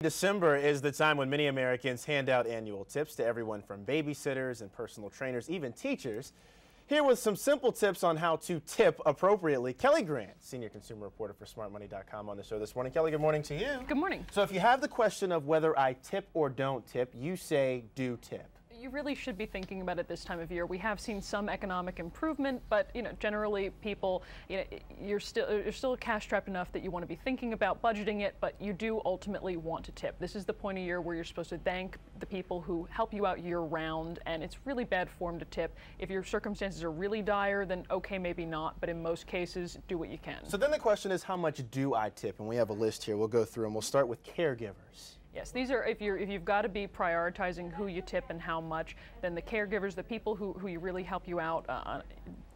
December is the time when many Americans hand out annual tips to everyone from babysitters and personal trainers, even teachers. Here with some simple tips on how to tip appropriately, Kelli Grant, senior consumer reporter for smartmoney.com on the show this morning. Kelli, good morning to you. Good morning. So if you have the question of whether I tip or don't tip, you say do tip. You really should be thinking about it this time of year. We have seen some economic improvement, but generally people, you're still cash strapped enough that you want to be thinking about budgeting it, but you do ultimately want to tip. This is the point of year where you're supposed to thank the people who help you out year round, and it's really bad form to tip. If your circumstances are really dire, then okay, maybe not, but in most cases, do what you can. So then the question is, how much do I tip? And we have a list here. We'll go through and we'll start with caregivers. Yes, these are, if you've got to be prioritizing who you tip and how much, then the caregivers, the people who you really help you out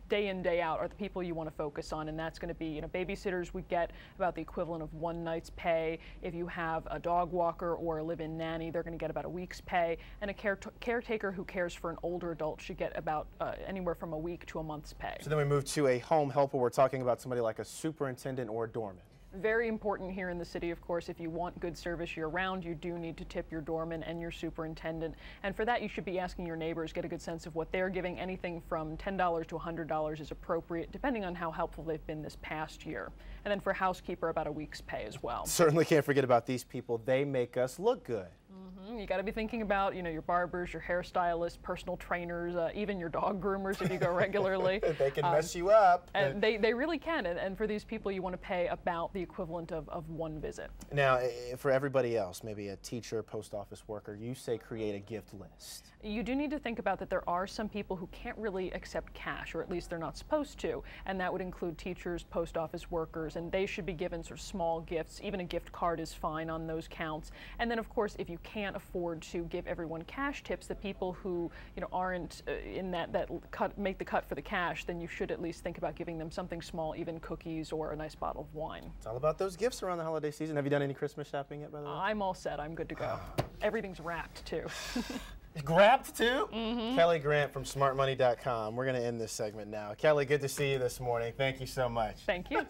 day in, day out, are the people you want to focus on, and that's going to be, babysitters would get about the equivalent of one night's pay. If you have a dog walker or a live-in nanny, they're going to get about a week's pay, and a caretaker who cares for an older adult should get about anywhere from a week to a month's pay. So then we move to a home helper. We're talking about somebody like a superintendent or a doorman. Very important here in the city, of course. If you want good service year-round, you do need to tip your doorman and your superintendent. And for that, you should be asking your neighbors, get a good sense of what they're giving. Anything from $10 to $100 is appropriate, depending on how helpful they've been this past year. And then for housekeeper, about a week's pay as well. Certainly can't forget about these people. They make us look good. You got to be thinking about, your barbers, your hairstylists, personal trainers, even your dog groomers if you go regularly. They can mess you up. And they really can. And for these people, you want to pay about the equivalent of one visit. Now, for everybody else, maybe a teacher, post office worker, you say create a gift list. You do need to think about that there are some people who can't really accept cash, or at least they're not supposed to, and that would include teachers, post office workers, and they should be given sort of small gifts. Even a gift card is fine on those counts. And then, of course, if you can't afford to give everyone cash tips, the people who aren't in that make the cut for the cash, then you should at least think about giving them something small, even cookies or a nice bottle of wine. It's all about those gifts around the holiday season. Have you done any Christmas shopping yet, by the way? I'm all set. I'm good to go. Everything's wrapped too. Grabbed too? Kelli Grant from smartmoney.com. We're going to end this segment now. Kelli, good to see you this morning. Thank you so much. Thank you.